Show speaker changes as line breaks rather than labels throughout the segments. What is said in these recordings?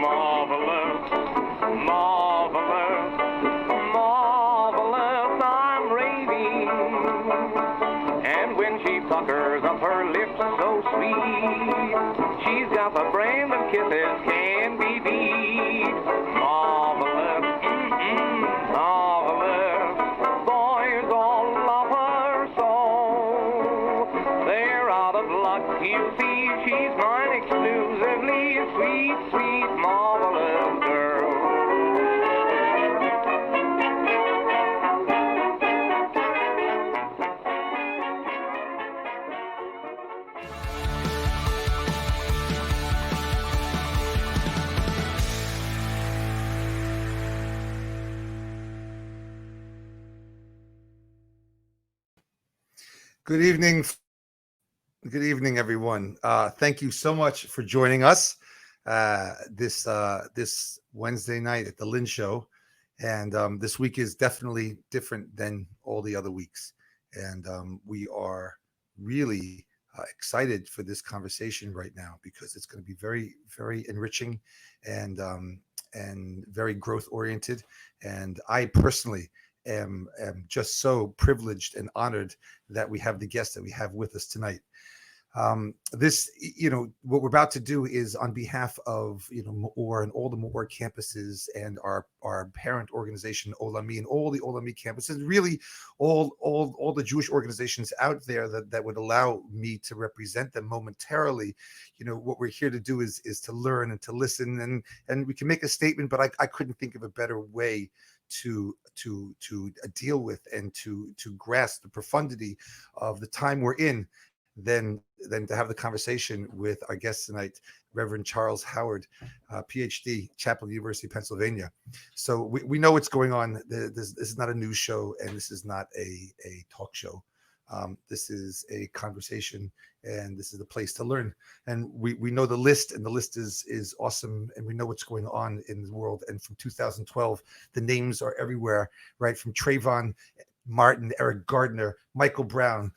Marvelous, marvelous, marvelous, I'm raving. And when she puckers up her lips so sweet, she's got the brain that kisses can be beat. Marvelous, marvelous, boys all love her so. They're out of luck, you see, she's mine exclusively, sweet, sweet, marvelous girl.
Good evening. Good evening, everyone. Thank you so much for joining us this Wednesday night at the Lynn Show. And this week is definitely different than all the other weeks. And we are really excited for this conversation right now because it's going to be very, very enriching and very growth oriented. And I personally am just so privileged and honored that we have the guest that we have with us tonight. This, what we're about to do is on behalf of, Me'or and all the Me'or campuses and our parent organization, Olami, and all the Olami campuses, really all the Jewish organizations out there that would allow me to represent them momentarily. What we're here to do is to learn and to listen, and we can make a statement, but I couldn't think of a better way to deal with and to grasp the profundity of the time we're in than to have the conversation with our guest tonight, Reverend Charles Howard, PhD, Chaplain, University of Pennsylvania. So we know what's going on. This is not a news show, and this is not a talk show. This is a conversation, and this is the place to learn. And we know the list, and the list is awesome, and we know what's going on in the world. And from 2012, the names are everywhere, right? From Trayvon Martin, Eric Gardner, Michael Brown,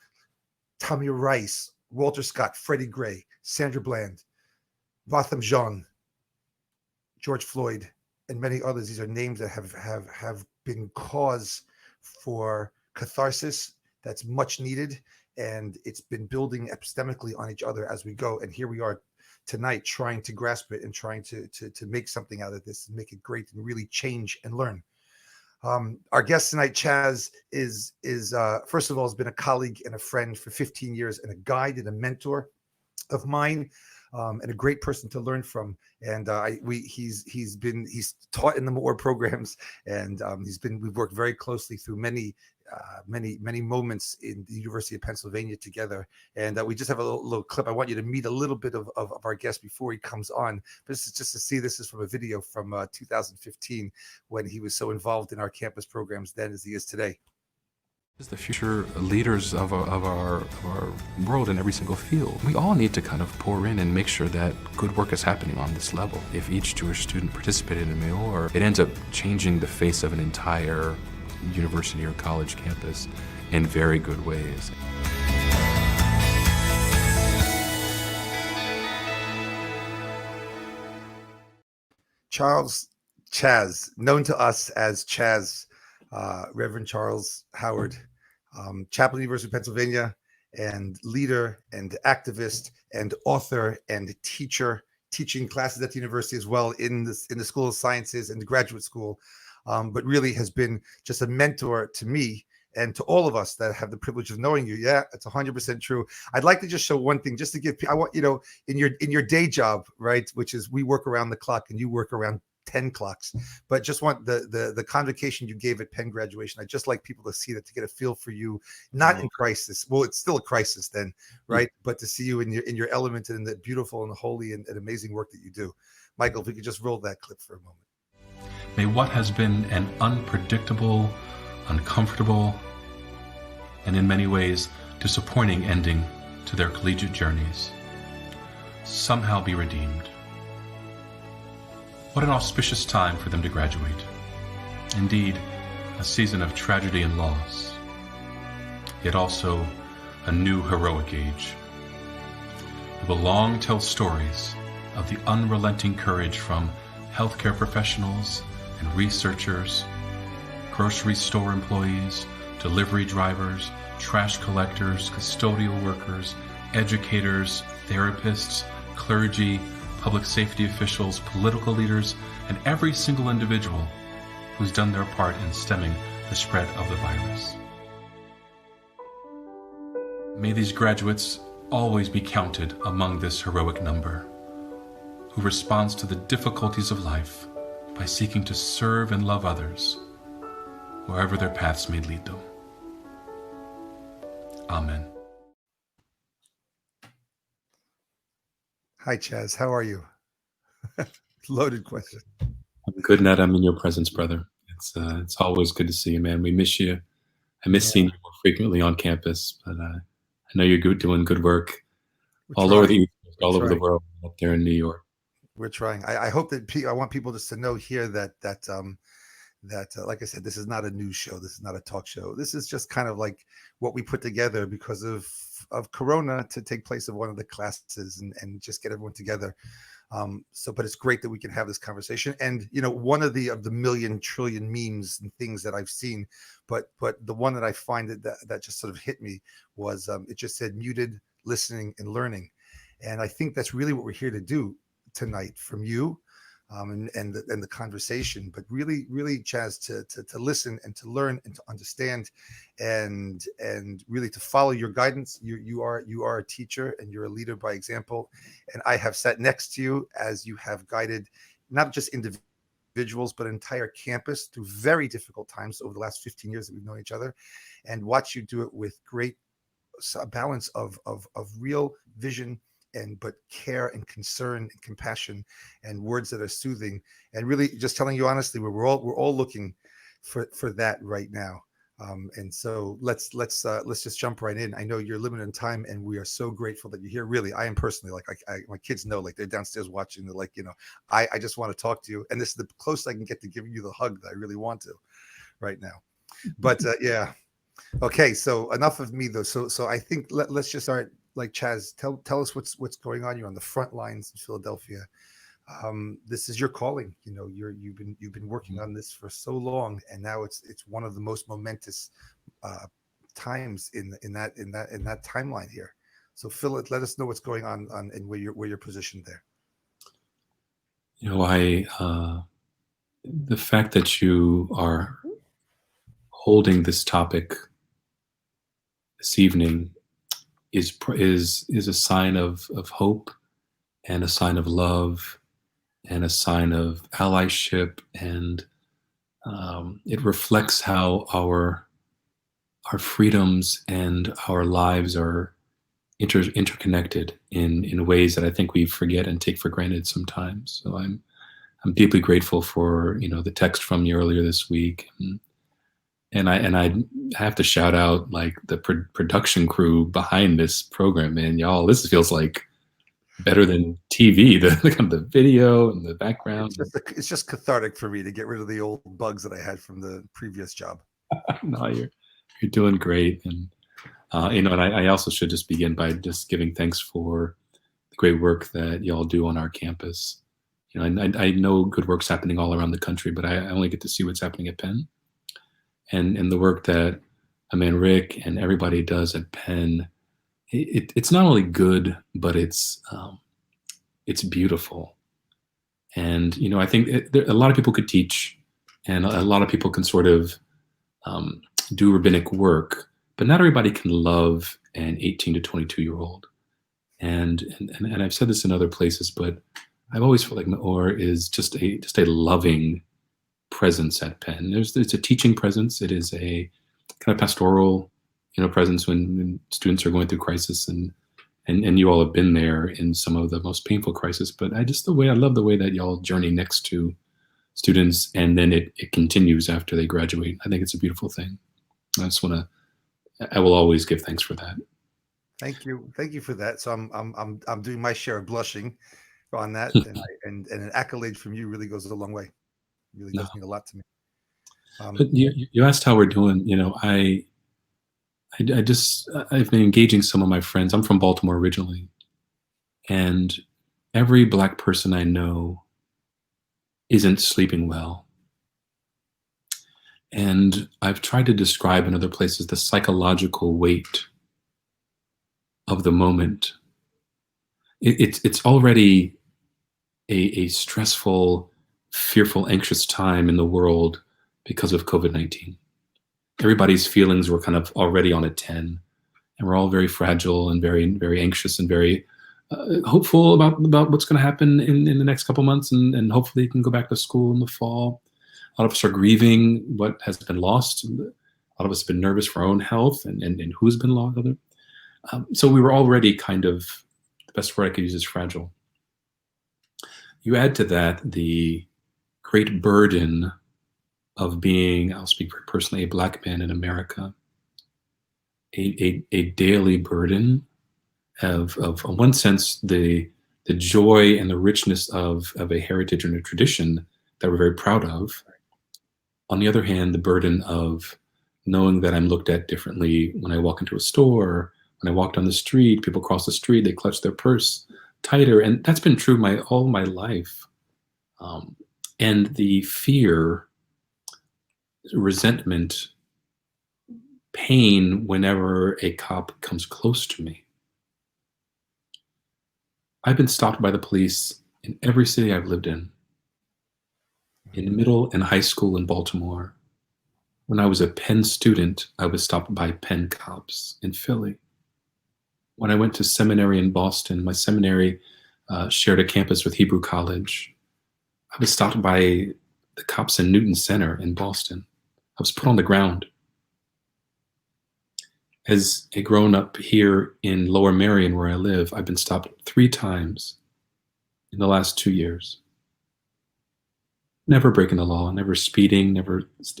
Tommy Rice, Walter Scott, Freddie Gray, Sandra Bland, Botham Jean, George Floyd, and many others. These are names that have been cause for catharsis that's much needed, and it's been building epistemically on each other as we go. And here we are tonight trying to grasp it and trying to make something out of this and make it great and really change and learn. Our guest tonight, Chaz, is first of all has been a colleague and a friend for 15 years, and a guide and a mentor of mine, and a great person to learn from. And he's taught in the Me'or programs, and we've worked very closely through many moments in the University of Pennsylvania together. And we just have a little clip. I want you to meet a little bit of our guest before he comes on. But this is just to see, this is from a video from 2015 when he was so involved in our campus programs then as he is today.
As the future leaders of our world in every single field, we all need to kind of pour in and make sure that good work is happening on this level. If each Jewish student participated in Me'or, it ends up changing the face of an entire university or college campus in very good ways.
Charles Chaz, known to us as Chaz, Reverend Charles Howard, Chaplain, University of Pennsylvania, and leader and activist and author and teacher, teaching classes at the university as well in the School of Sciences and the graduate school. But really has been just a mentor to me and to all of us that have the privilege of knowing you. Yeah, it's 100% true. I'd like to just show one thing, just to give. I want in your day job, right, which is we work around the clock and you work around 10 clocks. But just want the convocation you gave at Penn graduation. I'd just like people to see that, to get a feel for you, not in crisis. Well, it's still a crisis then, right? But to see you in your element and in the beautiful and holy and amazing work that you do. Michael, if we could just roll that clip for a moment.
May what has been an unpredictable, uncomfortable, and in many ways disappointing ending to their collegiate journeys somehow be redeemed. What an auspicious time for them to graduate. Indeed, a season of tragedy and loss, yet also a new heroic age. will long tell stories of the unrelenting courage from healthcare professionals and researchers, grocery store employees, delivery drivers, trash collectors, custodial workers, educators, therapists, clergy, public safety officials, political leaders, and every single individual who's done their part in stemming the spread of the virus. May these graduates always be counted among this heroic number, who responds to the difficulties of life by seeking to serve and love others, wherever their paths may lead them. Amen.
Hi, Chaz. How are you? Loaded question.
I'm good, Ned. I'm in your presence, brother. It's always good to see you, man. We miss you. I miss seeing you more frequently on campus, but I know you're doing good work all over the over the world, up there in New York.
We're trying. I hope that I want people just to know here that like I said, this is not a news show. This is not a talk show. This is just kind of like what we put together because of Corona to take place of one of the classes and just get everyone together. But it's great that we can have this conversation. And one of the million trillion memes and things that I've seen, but the one that I find that just sort of hit me was it just said muted, listening, and learning. And I think that's really what we're here to do tonight from you. And the conversation, but really, Chaz, to listen and to learn and to understand, and really to follow your guidance. You are a teacher and you're a leader by example. And I have sat next to you as you have guided not just individuals but entire campus through very difficult times over the last 15 years that we've known each other, and watch you do it with great balance of real vision but care and concern and compassion and words that are soothing, and really just telling you honestly, we're all looking for that right now. And so let's just jump right in. I know you're limited in time, and we are so grateful that you're here. Really, I am personally, like my kids know, like they're downstairs watching. They're like, I just want to talk to you, and this is the closest I can get to giving you the hug that I really want to right now. But yeah, okay. So enough of me though. So I think let's just start. Like Chaz, tell us what's going on. You're on the front lines in Philadelphia. This is your calling. You've been working on this for so long, and now it's one of the most momentous times in that timeline here. So Phil, let us know what's going on and where you're positioned there.
The fact that you are holding this topic this evening is a sign of hope, and a sign of love, and a sign of allyship, and it reflects how our freedoms and our lives are interconnected in ways that I think we forget and take for granted sometimes. So I'm deeply grateful for the text from you earlier this week. And I have to shout out like the production crew behind this program, man. Y'all, this feels like better than TV. The video and the background.
It's just cathartic for me to get rid of the old bugs that I had from the previous job.
No, you're doing great, and and I also should just begin by just giving thanks for the great work that y'all do on our campus. I know good work's happening all around the country, but I only get to see what's happening at Penn. And the work that Rick and everybody does at Penn, it's not only good, but it's beautiful. And I think a lot of people could teach, and a lot of people can sort of do rabbinic work, but not everybody can love an 18 to 22-year-old. And I've said this in other places, but I've always felt like Meor is just a loving presence at Penn. It's a teaching presence. It is a kind of pastoral, presence when students are going through crisis, and you all have been there in some of the most painful crisis. But I love the way that y'all journey next to students, and then it continues after they graduate. I think it's a beautiful thing. I will always give thanks for that.
Thank you for that. So I'm doing my share of blushing on that, and an accolade from you really goes a long way. Really does mean a lot to me.
But you asked how we're doing. I've been engaging some of my friends. I'm from Baltimore originally, And every Black person I know isn't sleeping well. And I've tried to describe in other places the psychological weight of the moment. It's already a stressful, fearful, anxious time in the world because of COVID-19. Everybody's feelings were kind of already on a 10, and we're all very fragile and very, very anxious and very hopeful about what's going to happen in the next couple months, and hopefully you can go back to school in the fall. A lot of us are grieving what has been lost. A lot of us have been nervous for our own health and who's been lost. So we were already kind of, the best word I could use is fragile. You add to that the great burden of being, I'll speak very personally, a Black man in America, a daily burden of in one sense, the joy and the richness of a heritage and a tradition that we're very proud of. On the other hand, the burden of knowing that I'm looked at differently when I walk into a store, when I walk down the street, people cross the street, they clutch their purse tighter. And that's been true all my life. And the fear, resentment, pain whenever a cop comes close to me. I've been stopped by the police in every city I've lived in middle and high school in Baltimore. When I was a Penn student, I was stopped by Penn cops in Philly. When I went to seminary in Boston, my seminary shared a campus with Hebrew College. I was stopped by the cops in Newton Center in Boston. I was put on the ground. As a grown-up here in Lower Merion, where I live, I've been stopped 3 times in the last 2 years. Never breaking the law, never speeding,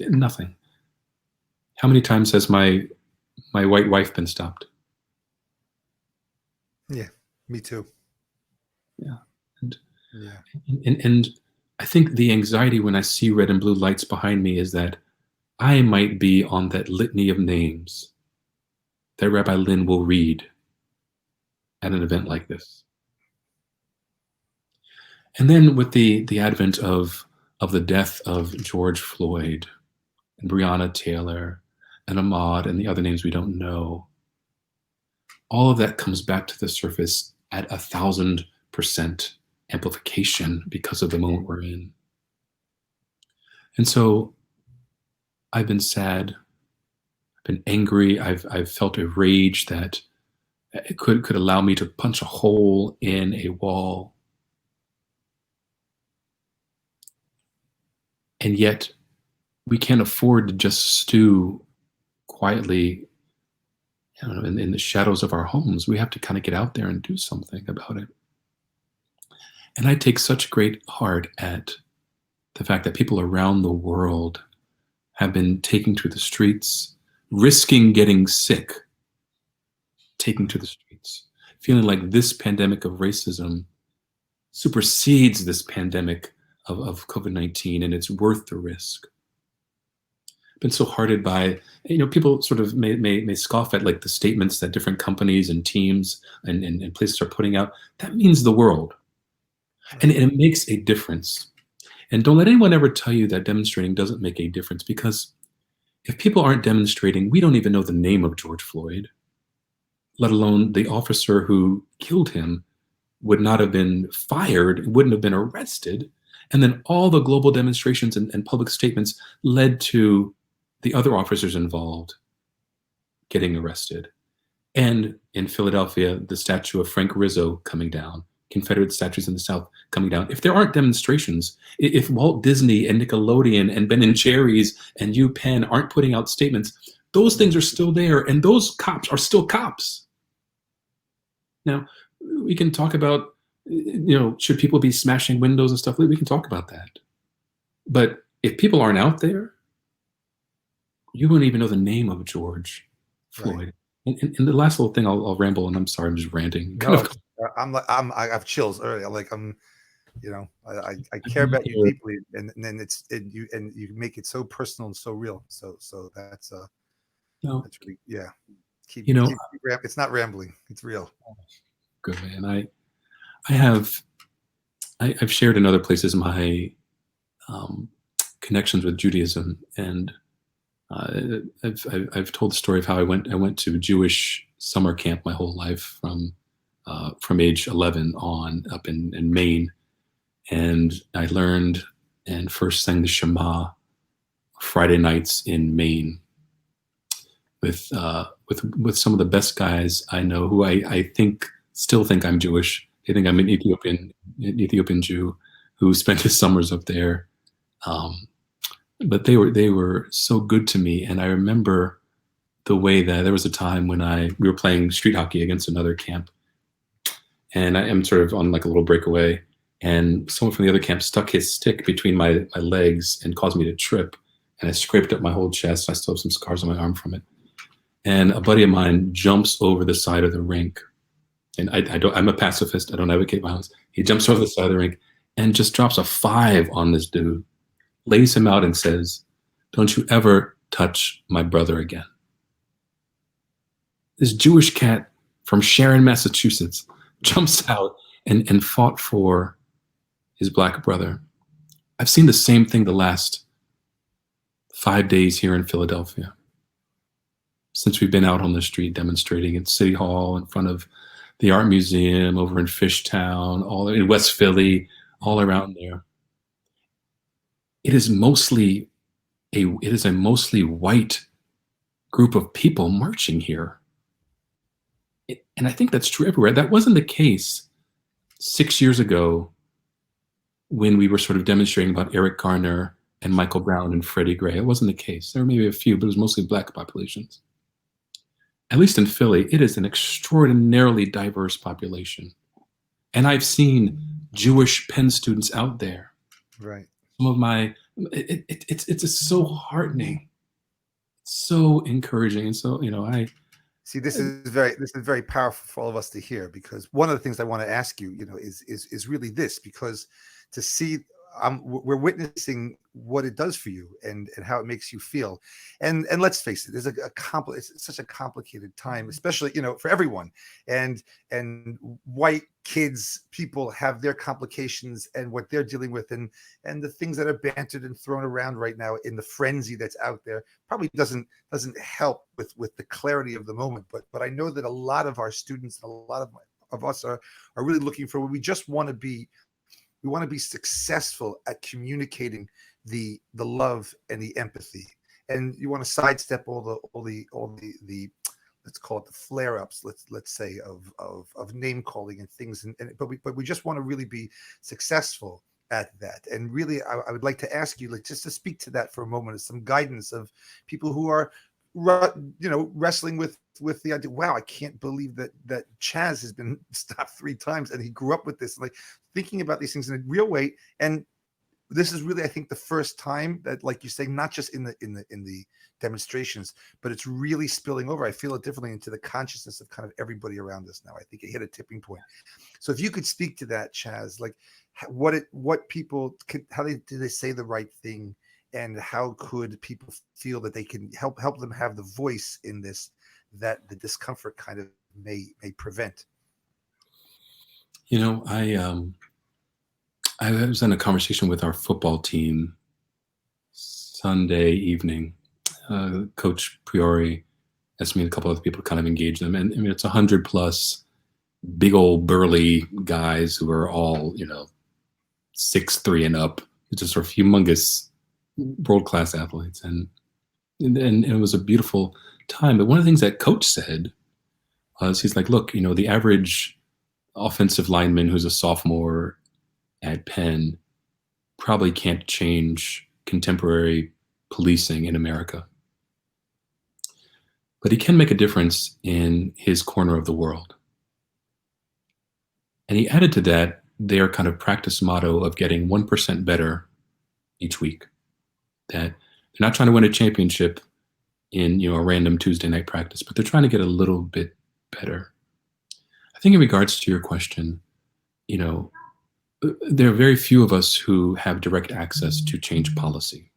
nothing. How many times has my white wife been stopped?
Yeah, me too.
Yeah. And I think the anxiety when I see red and blue lights behind me is that I might be on that litany of names that Rabbi Lynn will read at an event like this. And then with the advent of the death of George Floyd and Breonna Taylor and Ahmaud and the other names we don't know, all of that comes back to the surface at 1,000% amplification because of the moment we're in. And so I've been sad, I've been angry, I've felt a rage that it could allow me to punch a hole in a wall. And yet we can't afford to just stew quietly, in the shadows of our homes. We have to kind of get out there and do something about it. And I take such great heart at the fact that people around the world have been taking to the streets, risking getting sick, taking to the streets, feeling like this pandemic of racism supersedes this pandemic of COVID-19, and it's worth the risk. Been so heartened by, people sort of may scoff at like the statements that different companies and teams and places are putting out. That means the world. And it makes a difference. And don't let anyone ever tell you that demonstrating doesn't make a difference, because if people aren't demonstrating, we don't even know the name of George Floyd, let alone the officer who killed him would not have been fired, wouldn't have been arrested. And then all the global demonstrations and public statements led to the other officers involved getting arrested. And in Philadelphia, the statue of Frank Rizzo coming down, Confederate statues in the South coming down. If there aren't demonstrations, if Walt Disney and Nickelodeon and Ben and Jerry's and UPenn aren't putting out statements, those things are still there, and those cops are still cops. Now, we can talk about, should people be smashing windows and stuff? We can talk about that. But if people aren't out there, you wouldn't even know the name of George Floyd. Right. And the last little thing, I'll ramble, and I'm sorry, I'm just ranting.
No, I have chills early. I care about you deeply, and then you make it so personal and so real. So that's really, keep it's not rambling, it's real.
Good, man. I've shared in other places my connections with Judaism, and I've told the story of how I went to Jewish summer camp my whole life from age 11 on up in Maine, and I learned and first sang the Shema Friday nights in Maine with some of the best guys I know, who I still think I'm Jewish. They think I'm an Ethiopian Jew who spent his summers up there. But they were so good to me, and I remember the way that there was a time when we were playing street hockey against another camp, and I am sort of on like a little breakaway, and someone from the other camp stuck his stick between my legs and caused me to trip, and I scraped up my whole chest. I still have some scars on my arm from it. And a buddy of mine jumps over the side of the rink, and I'm a pacifist. I don't advocate violence. He jumps over the side of the rink and just drops a 5 on this dude, lays him out and says, "Don't you ever touch my brother again." This Jewish cat from Sharon, Massachusetts, jumps out and fought for his black brother. I've seen the same thing the last 5 days here in Philadelphia, since we've been out on the street demonstrating at City Hall, in front of the Art Museum, over in Fishtown, all in West Philly, all around there. It is a mostly white group of people marching here. And I think that's true everywhere. That wasn't the case 6 years ago when we were sort of demonstrating about Eric Garner and Michael Brown and Freddie Gray. It wasn't the case. There were maybe a few, but it was mostly black populations. At least in Philly, it is an extraordinarily diverse population. And I've seen Jewish Penn students out there.
Right.
Some of it's just so heartening, so encouraging. And so, I
see, this is very powerful for all of us to hear, because one of the things I want to ask you, is really this, because to see, we're witnessing what it does for you and how it makes you feel, and let's face it, it's such a complicated time, especially for everyone, and white kids, people have their complications and what they're dealing with, and the things that are bantered and thrown around right now in the frenzy that's out there probably doesn't help with the clarity of the moment. But I know that a lot of our students and a lot of us are really looking for, we just want to be. We want to be successful at communicating the love and the empathy, and you want to sidestep all the let's call it the flare-ups, let's say of name calling and things, but we just want to really be successful at that. And really, I would like to ask you, just to speak to that for a moment, as some guidance of people who are wrestling with the idea, wow, I can't believe that Chaz has been stopped 3 times and he grew up with this, and like thinking about these things in a real way. And this is really, I think, the first time that, like you say, not just in the demonstrations, but it's really spilling over. I feel it differently into the consciousness of kind of everybody around us now. I think it hit a tipping point. So if you could speak to that, Chaz, like what people could, do they say the right thing? And how could people feel that they can help them have the voice in this, that the discomfort kind of may prevent?
I was in a conversation with our football team Sunday evening. Coach Priori asked me and a couple other people to kind of engage them. And I mean, it's 100 plus big old burly guys who are all, 6'3" and up. It's just sort of humongous world-class athletes, and it was a beautiful time. But one of the things that Coach said was, he's like, look, the average offensive lineman who's a sophomore at Penn probably can't change contemporary policing in America, but he can make a difference in his corner of the world. And he added to that their kind of practice motto of getting 1% better each week. That they're not trying to win a championship in a random Tuesday night practice, but they're trying to get a little bit better. I think in regards to your question, there are very few of us who have direct access to change policy,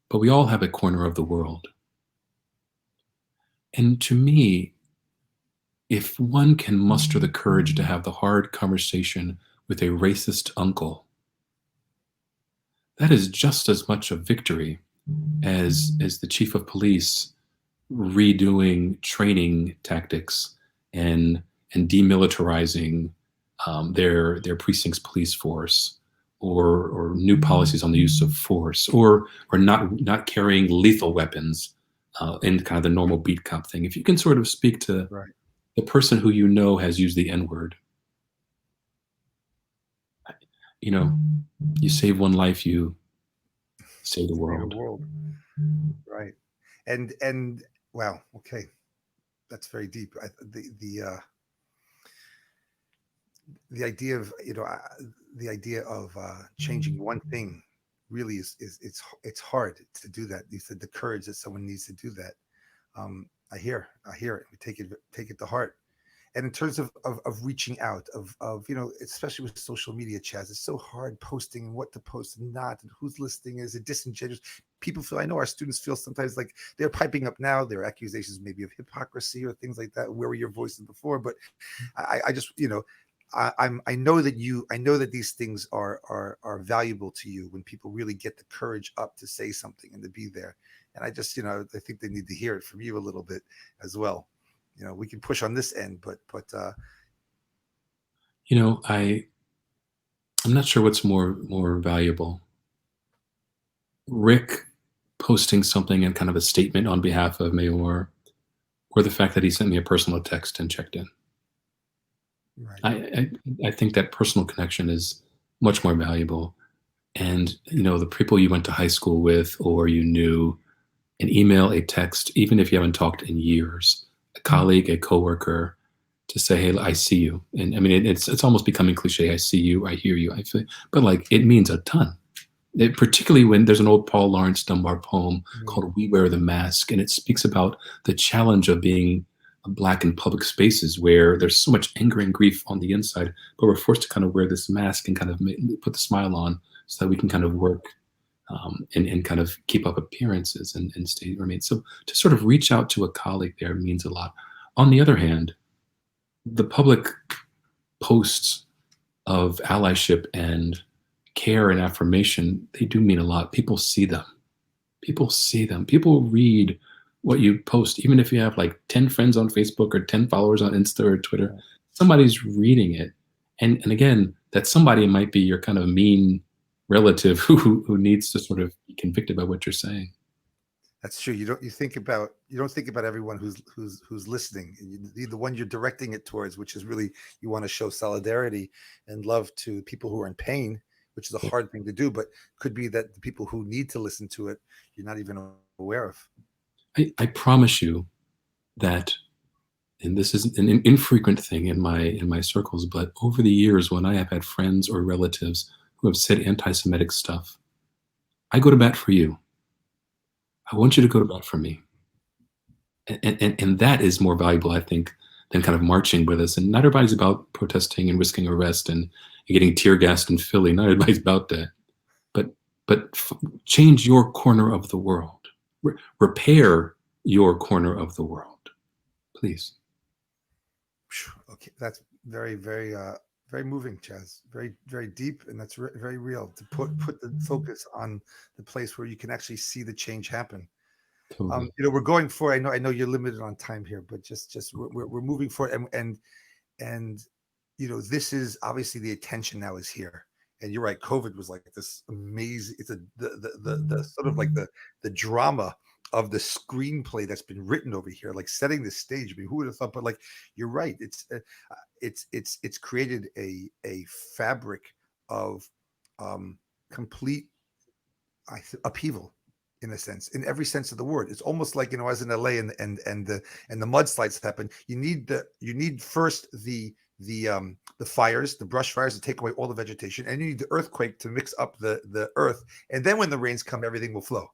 but we all have a corner of the world. And to me, if one can muster the courage to have the hard conversation with a racist uncle, that is just as much a victory as the chief of police redoing training tactics and demilitarizing their precinct's police force, or new policies on the use of force, or not carrying lethal weapons in kind of the normal beat cop thing. If you can sort of speak to
Right.
the person who you know has used the N-word, you save one life, you save the
Save the
world.
world. Right. And wow. Okay. That's very deep. The idea of changing one thing really is it's hard to do that. You said the courage that someone needs to do that. I hear it. We take it to heart. And in terms of reaching out, of especially with social media, Chaz, it's so hard posting and what to post and not, and who's listening. Is it disingenuous? People feel, I know our students feel sometimes like they're piping up now. There are accusations maybe of hypocrisy or things like that. Where were your voices before? But I just, I know that these things are valuable to you when people really get the courage up to say something and to be there. And I just, I think they need to hear it from you a little bit as well. We can push on this end, but
I'm not sure what's more valuable. Rick posting something in kind of a statement on behalf of Mayor, or the fact that he sent me a personal text and checked in.
right.
I think that personal connection is much more valuable. And, the people you went to high school with, or you knew, an email, a text, even if you haven't talked in years, a colleague, a coworker, to say, hey, I see you. And I mean, it's almost becoming cliche. I see you, I hear you, I feel, but like, it means a ton. Particularly when there's an old Paul Laurence Dunbar poem called We Wear the Mask, and it speaks about the challenge of being Black in public spaces where there's so much anger and grief on the inside, but we're forced to kind of wear this mask and kind of put the smile on so that we can kind of work and kind of keep up appearances and remain. So to sort of reach out to a colleague there means a lot. On the other hand, the public posts of allyship and care and affirmation, they do mean a lot. People see them. People read what you post, even if you have like 10 friends on Facebook or 10 followers on Insta or Twitter. Somebody's reading it. And again, that somebody might be your kind of mean relative who needs to sort of be convicted by what you're saying.
That's true. You don't think about everyone who's listening. The one you're directing it towards, which is really, you want to show solidarity and love to people who are in pain, which is a hard thing to do, but could be that the people who need to listen to it, you're not even aware of.
I promise you that, and this is an infrequent thing in my circles, but over the years, when I have had friends or relatives who have said anti-Semitic stuff, I go to bat for you. I want you to go to bat for me. And that is more valuable, I think, than kind of marching with us. And not everybody's about protesting and risking arrest and getting tear gassed in Philly. Not everybody's about that. But change your corner of the world. Repair your corner of the world, please.
Okay, that's very, very, very moving, Chaz. Very, very deep, and that's very real. To put the focus on the place where you can actually see the change happen.
Totally.
We're going for. I know you're limited on time here, but just we're moving forward, and this is obviously, the attention now is here. And you're right. COVID was like this amazing. It's the sort of like the drama of the screenplay that's been written over here, like setting the stage. I mean, who would have thought? But like, you're right. It's created a fabric of complete upheaval, in a sense, in every sense of the word. It's almost like, as in LA and the mudslides happen. You need first the fires, the brush fires, to take away all the vegetation, and you need the earthquake to mix up the earth, and then when the rains come, everything will flow,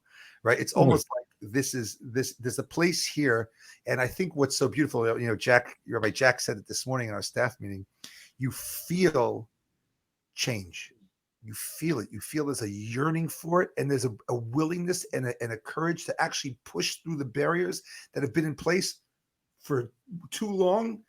right? It's almost like there's a place here. And I think what's so beautiful, Rabbi Jack said it this morning in our staff meeting, you feel change. You feel it. You feel there's a yearning for it, and there's a willingness and a courage to actually push through the barriers that have been in place for too long.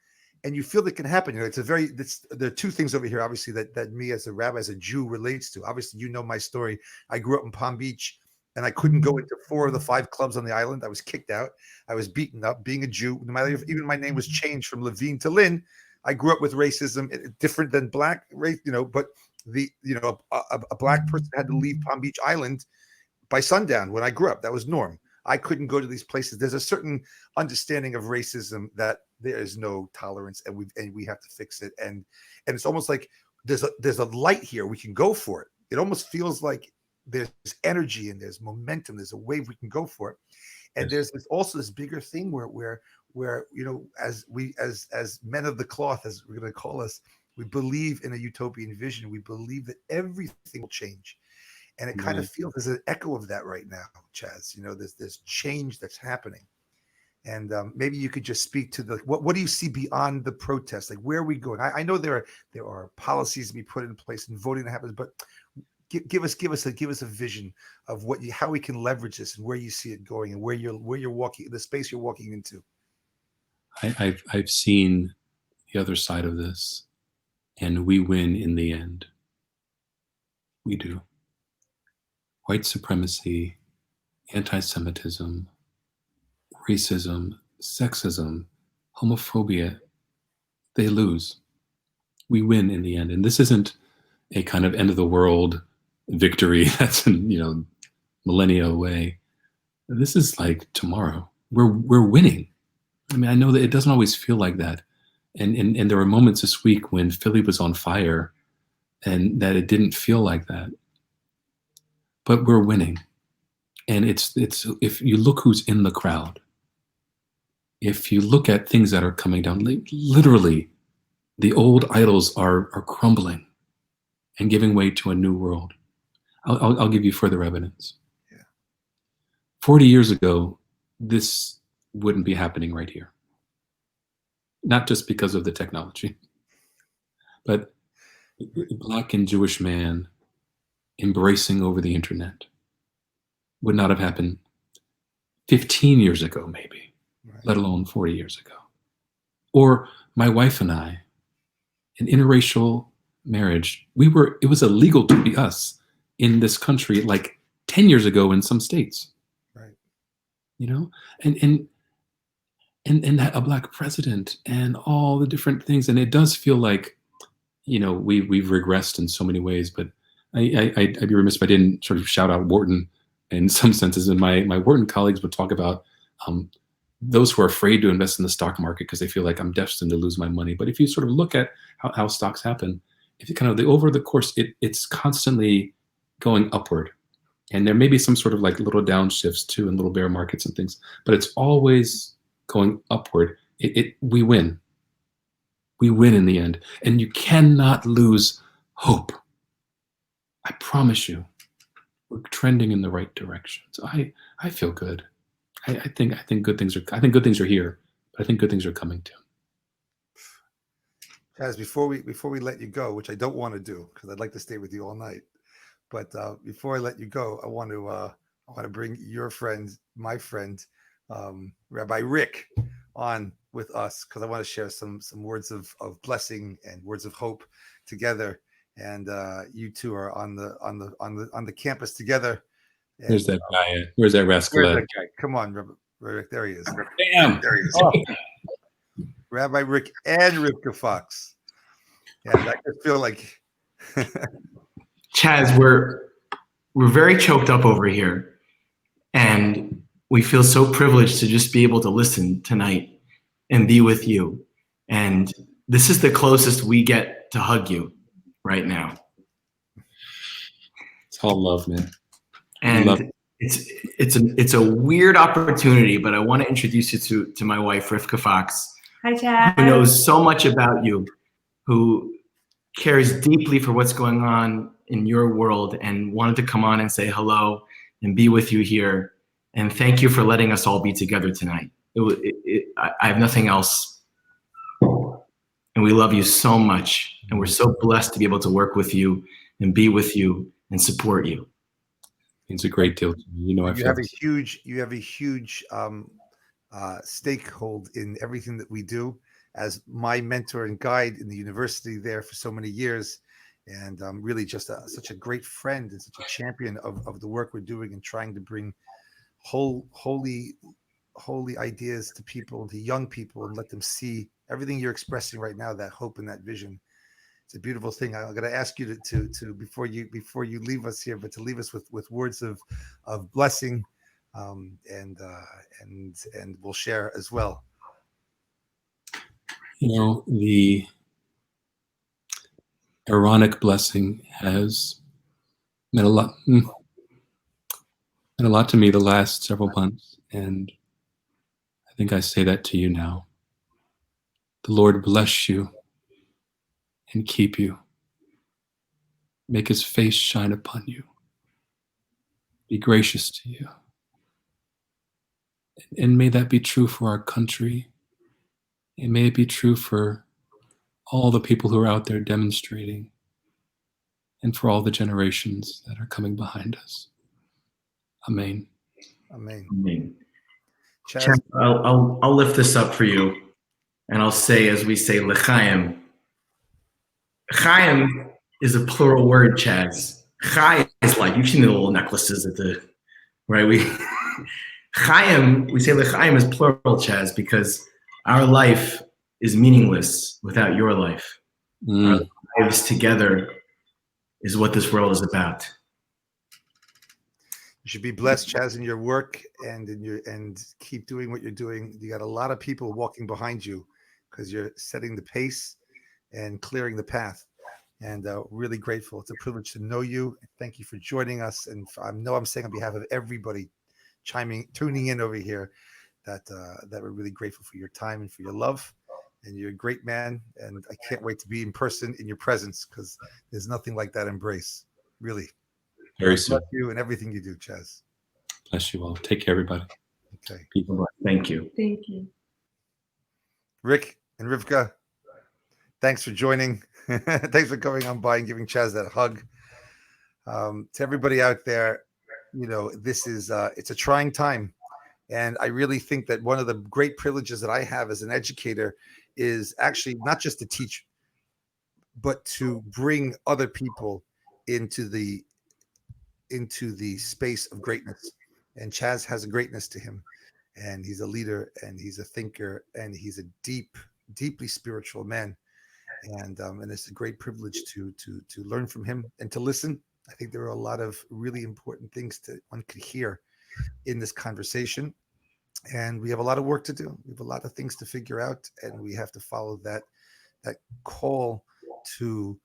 and you feel it can happen. It's there are two things over here, obviously, that me as a rabbi, as a Jew, relates to. Obviously, you know my story. I grew up in Palm Beach, and I couldn't go into 4 of the 5 clubs on the island. I was kicked out. I was beaten up. Being a Jew, even my name was changed from Levine to Lynn. I grew up with racism, different than black race, but a black person had to leave Palm Beach Island by sundown when I grew up. That was norm. I couldn't go to these places. There's a certain understanding of racism that there is no tolerance, and we have to fix it. And it's almost like there's a light here. We can go for it. It almost feels like there's energy and there's momentum. There's a wave we can go for it. And there's also this bigger thing where as men of the cloth, as we're going to call us, we believe in a utopian vision. We believe that everything will change. And it kind of feels there's an echo of that right now, Chaz. There's change that's happening. And maybe you could just speak to what do you see beyond the protests? Like, where are we going? I know there are policies to be put in place and voting that happens, but give us a vision of how we can leverage this and where you see it going and where you're walking, the space you're walking into.
I've seen the other side of this, and we win in the end. We do. White supremacy, anti-Semitism, racism, sexism, homophobia, they lose. We win in the end. And this isn't a kind of end of the world victory that's millennia away. This is like tomorrow. We're winning. I mean, I know that it doesn't always feel like that. And there were moments this week when Philly was on fire and that it didn't feel like that. But we're winning. And it's if you look who's in the crowd, if you look at things that are coming down, literally the old idols are crumbling and giving way to a new world. I'll give you further evidence.
Yeah.
40 years ago, this wouldn't be happening right here. Not just because of the technology, but a Black and Jewish man embracing over the internet would not have happened 15 years ago, maybe, right, let alone 40 years ago. Or my wife and I, an interracial marriage, it was illegal to be us in this country like 10 years ago in some states.
Right.
And a Black president and all the different things. And it does feel like, we've regressed in so many ways, but I'd be remiss if I didn't sort of shout out Wharton in some senses. And my Wharton colleagues would talk about those who are afraid to invest in the stock market because they feel like I'm destined to lose my money. But if you sort of look at how stocks happen, if you kind of over the course, it's constantly going upward. And there may be some sort of like little downshifts too and little bear markets and things, but it's always going upward. We win. We win in the end. And you cannot lose hope. I promise you, we're trending in the right direction. So I feel good. I think good things are here, but I think good things are coming too.
Chaz, before we let you go, which I don't want to do because I'd like to stay with you all night, but before I let you go, I want to bring your friend, my friend, Rabbi Rick, on with us because I want to share some words of blessing and words of hope together. And you two are on the campus together. And,
there's that guy. Where's that rascal?
Where's that guy? Come on, Rick. There he is.
Damn.
There he is. Oh. Rabbi Rick and Rivka Fox. And I just feel like
Chaz, we're very choked up over here, and we feel so privileged to just be able to listen tonight and be with you. And this is the closest we get to hug you right now.
It's all love, man.
And it's a weird opportunity, but I want to introduce you to my wife, Rivka Fox.
Hi, Chad.
Who knows so much about you, who cares deeply for what's going on in your world, and wanted to come on and say hello and be with you here. And thank you for letting us all be together tonight. I have nothing else. And we love you so much. And we're so blessed to be able to work with you and be with you and support you.
It's a great deal to me.
You have a huge stakehold in everything that we do. as my mentor and guide in the university there for so many years, and really just such a great friend and such a champion of the work we're doing and trying to bring holy ideas to people, to young people, and let them see everything you're expressing right now, that hope and that vision. It's a beautiful thing. I'm going to ask you to before you leave us here, but to leave us with words of blessing, and we'll share as well.
You know, the Aaronic blessing has meant a lot to me the last several months, and I think I say that to you now. The Lord bless you and keep you. Make his face shine upon you. Be gracious to you. And may that be true for our country. And may it be true for all the people who are out there demonstrating, and for all the generations that are coming behind us. Amen.
Amen.
Amen.
Chaz,
I'll lift this up for you, and I'll say, as we say, L'chaim. Chaim is a plural word, Chaz. Chai is like, you've seen the little necklaces at the, right? Chaim, we say L'chaim is plural, Chaz, because our life is meaningless without your life. Our lives together is what this world is about.
you should be blessed, Chaz, in your work and keep doing what you're doing. You got a lot of people walking behind you because you're setting the pace and clearing the path. And really grateful. It's a privilege to know you. Thank you for joining us. And I know I'm saying on behalf of everybody tuning in over here, that we're really grateful for your time and for your love. And you're a great man. And I can't wait to be in person in your presence, because there's nothing like that embrace. Really.
Very soon.
Bless you and everything you do, Chaz.
Bless you all. Take care, everybody.
Okay.
Thank you.
Thank you.
Rick and Rivka, thanks for joining. Thanks for coming on by and giving Chaz that hug. To everybody out there, you know, this is it's a trying time. And I really think that one of the great privileges that I have as an educator is actually not just to teach, but to bring other people into the space of greatness. And Chaz has a greatness to him, and he's a leader, and he's a thinker, and he's a deeply spiritual man. And it's a great privilege to learn from him and to listen. I think there are a lot of really important things that one could hear in this conversation. And we have a lot of work to do. We have a lot of things to figure out, and we have to follow that call to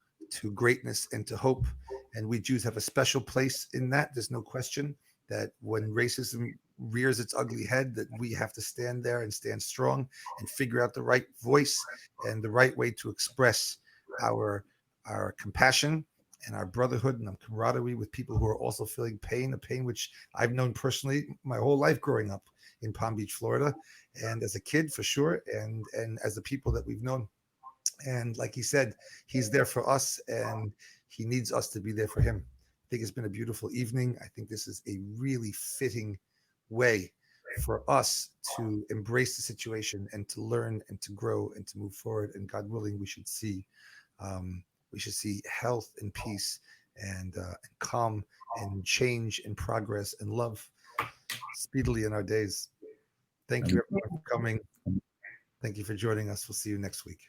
greatness and to hope. And we Jews have a special place in that. There's no question that when racism rears its ugly head, that we have to stand there and stand strong and figure out the right voice and the right way to express our compassion and our brotherhood and our camaraderie with people who are also feeling pain, a pain which I've known personally my whole life growing up in Palm Beach, Florida, and as a kid for sure, and as the people that we've known. And like he said, he's there for us, and he needs us to be there for him. I think it's been a beautiful evening. I think this is a really fitting way for us to embrace the situation and to learn and to grow and to move forward. And God willing, we should see health and peace and calm and change and progress and love speedily in our days. Thank you everyone for coming. Thank you for joining us. We'll see you next week.